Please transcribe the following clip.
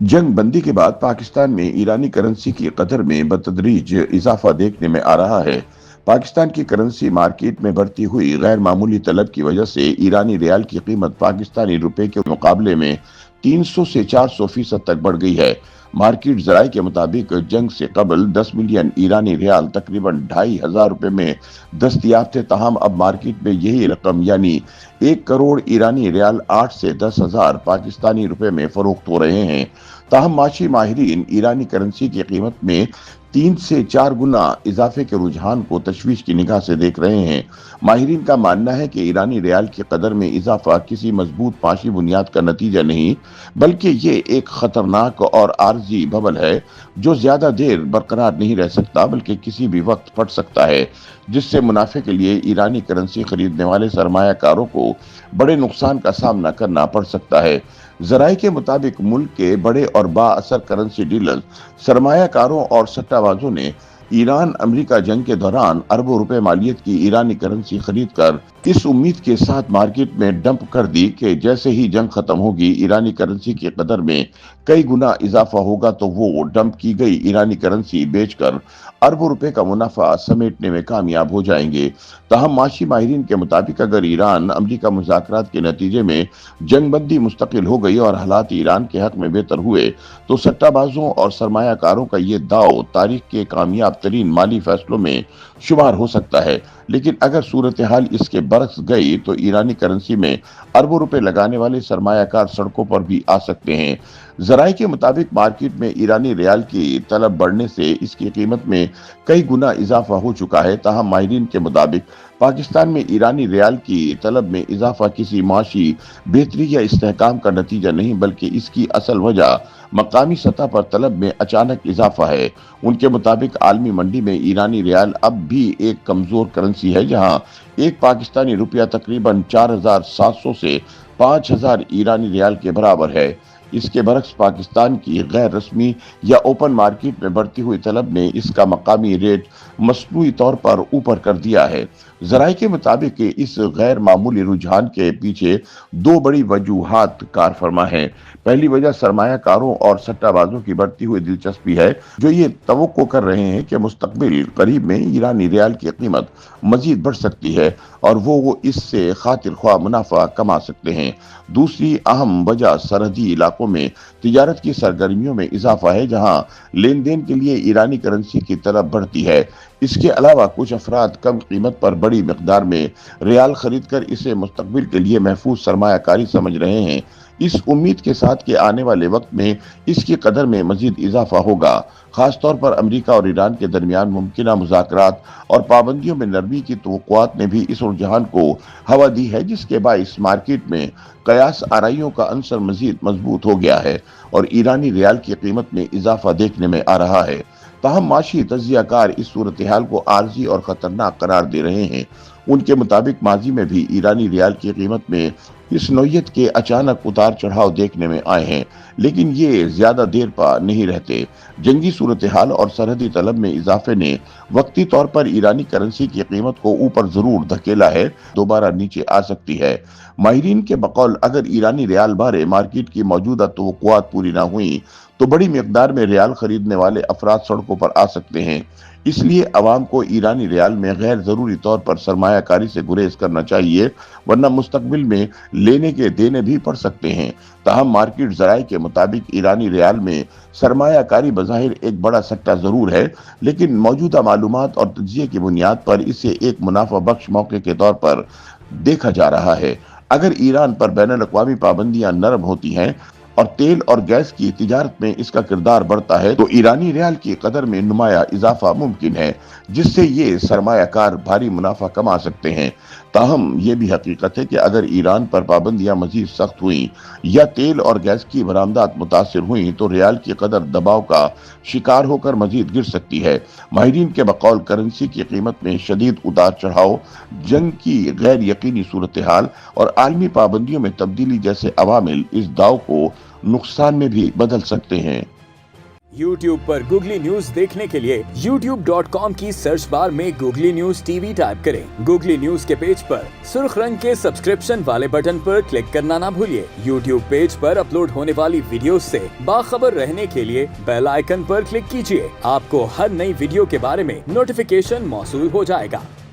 जंग बंदी के बाद पाकिस्तान में ईरानी करेंसी की कदर में बतदरीज इजाफा देखने में आ रहा है। पाकिस्तान की करेंसी मार्केट में बढ़ती हुई गैर मामूली तलब की वजह से ईरानी रियाल की कीमत पाकिस्तानी रुपए के मुकाबले में 300 से 400% तक बढ़ गई है। मार्केट जराये के मुताबिक जंग से कबल 10 मिलियन ईरानी रियाल तकरीबन 2,500 रुपए में दस्तयाब थे, ताहम अब मार्केट में यही रकम यानी 1 करोड़ ईरानी रियाल 8 से 10,000 पाकिस्तानी रुपए में फरोख्त हो रहे हैं। ताहम माशी माहिरीन ईरानी करेंसी की कीमत में 3 से 4 गुना इजाफे के रुझान को तशवीश की निगाह से देख रहे हैं। माहिरीन का मानना है कि ईरानी रियाल की कदर में इजाफा किसी मजबूत पाशी बुनियाद का नतीजा नहीं, बल्कि ये एक खतरनाक और आर्जी बबल है जो ज्यादा देर बरकरार नहीं रह सकता, बल्कि किसी भी वक्त फट सकता है, जिससे मुनाफे के लिए ईरानी करेंसी खरीदने वाले सरमायाकारों को बड़े नुकसान का सामना करना पड़ सकता है। जराये के मुताबिक मुल्क के बड़े और बाअसर करेंसी डीलर, सरमायाकारों और सट्टाबाजों ने ईरान अमेरिका जंग के दौरान अरबों रुपए मालियत की ईरानी करेंसी खरीद कर इस उम्मीद के साथ मार्केट में डंप कर दी कि जैसे ही जंग खत्म होगी ईरानी करेंसी की कदर में कई गुना इजाफा होगा, तो वो डंप की गई ईरानी करेंसी बेचकर अरबों रुपए का मुनाफा समेटने में कामयाब हो जाएंगे। ताहम माशी माहिरीन के मुताबिक अगर ईरान अमेरिका मुज़ाकरात के नतीजे में जंगबंदी मुस्तकिल हो गई और हालात ईरान के हक में बेहतर हुए, तो सट्टाबाजों और सरमायाकारों का ये दाव तारीख के कामयाब तरीन माली फैसलों में शुमार हो सकता है। लेकिन अगर सूरत हाल इसके बरक्स गई तो ईरानी करेंसी में अरबों रुपए लगाने वाले सरमायाकार सड़कों पर भी आ सकते हैं। जराये के मुताबिक मार्केट में ईरानी रियाल की तलब बढ़ने से इसकी कीमत में कई गुना इजाफा हो चुका है। ताहम माहिरीन के मुताबिक पाकिस्तान में ईरानी रियाल की तलब में इजाफा किसी माशी बेहतरी या इस्तेहकाम का नतीजा नहीं, बल्कि इसकी असल वजह मकामी सतह पर तलब में अचानक इजाफा है। उनके मुताबिक आलमी मंडी में ईरानी रियाल अब भी एक कमजोर करेंसी है, जहां एक पाकिस्तानी रुपया तकरीबन 4,700 से 5,000 ईरानी रियाल के बराबर है। इसके बरक्स पाकिस्तान की गैर रस्मी या ओपन मार्केट में बढ़ती हुई तलब ने इसका मकामी रेट मसनूई तौर पर ऊपर कर दिया है। जराये के मुताबिक इस गैर मामूली रुझान के पीछे दो बड़ी वजूहात कार फरमा है। पहली वजह सरमायाकारों और सट्टाबाजों की बढ़ती हुई दिलचस्पी है, जो ये तवक्को कर रहे हैं कि मुस्तकबिल करीब में ईरानी रियाल की कीमत मजीद बढ़ सकती है और वो इससे खातिर ख्वाह मुनाफा कमा सकते हैं। दूसरी अहम वजह सरहदी इलाकों में तिजारत की सरगर्मियों में इजाफा है, जहां लेन देन के लिए ईरानी करेंसी की तलब बढ़ती है। इसके अलावा कुछ अफराद कम कीमत पर बड़ी मिकदार में रियाल खरीद कर इसे मुस्तकबिल के लिए महफूज सरमायाकारी समझ रहे हैं, इस उम्मीद के साथ कि आने वाले वक्त में इसकी कदर में मजीद इजाफा होगा। खासतौर पर अमेरिका और ईरान के दरमियान मुमकिन मुज़ाकरात और पाबंदियों में नरमी की तवक्कुआत ने भी इस रुझान को हवा दी है, जिसके बाइस मार्केट में कयास आराइयों का अंसर मजीद मजबूत हो गया है और ईरानी रियाल की कीमत में इजाफा देखने में आ रहा है। ताहम माशी तजियाकार इस सूरत हाल को आर्जी और खतरनाक करार दे रहे हैं। उनके मुताबिक माजी में भी ईरानी रियाल की कीमत में इस नौयत के अचानक उतार चढ़ाव देखने में आए हैं, लेकिन ये ज्यादा देर पा नहीं रहते। जंगी सूरत हाल और सरहदी तलब में इजाफे ने वक्ती तौर पर ईरानी करेंसी की कीमत को ऊपर जरूर धकेला है, दोबारा नीचे आ सकती है। माहिरीन के बकौल अगर ईरानी रियाल बारे मार्केट की मौजूदा तवक्कुआत पूरी ना हुई तो बड़ी मिकदार में रियाल खरीदने वाले अफराद सड़कों पर आ सकते हैं। इसलिए अवाम को ईरानी रियाल में गैर जरूरी तौर पर सरमायाकारी से गुरेज करना चाहिए, वरना मुस्तकबिल में लेने के देने भी पड़ सकते हैं। ताहम मार्केट जराये के मुताबिक ईरानी रियाल में सरमायाकारी बज़ाहिर एक बड़ा सट्टा जरूर है, लेकिन मौजूदा मालूमात और तज्जिये की बुनियाद पर इसे एक मुनाफा बख्श मौके के तौर पर देखा जा रहा है। अगर ईरान पर बैनुल अक़वामी पाबंदियां नरम होती हैं और तेल और गैस की तिजारत में इसका किरदार बढ़ता है, तो ईरानी रियाल की कदर में नुमाया इजाफा मुमकिन है, जिससे ये सरमायाकार भारी मुनाफा कमा सकते हैं। ताहम ये भी हकीकत है कि अगर ईरान पर पाबंदियां मजीद सख्त हुई या तेल और गैस की बरामदात मुतासिर हुई, तो रियाल की कदर दबाव का शिकार होकर मजीद गिर सकती है। माहिरीन के बकौल करेंसी की कीमत में शदीद उतार चढ़ाव, जंग की गैर यकीनी सूरत हाल और आलमी पाबंदियों में तब्दीली जैसे अवामिल इस दाव को नुकसान में भी बदल सकते हैं। YouTube पर गूगली न्यूज देखने के लिए youtube.com की सर्च बार में गूगली न्यूज टीवी टाइप करें। गूगली न्यूज के पेज पर सुर्ख रंग के सब्सक्रिप्शन वाले बटन पर क्लिक करना ना भूलिए। YouTube पेज पर अपलोड होने वाली वीडियो से बाखबर रहने के लिए बेल आइकन पर क्लिक कीजिए। आपको हर नई वीडियो के बारे में नोटिफिकेशन मौसूल हो जाएगा।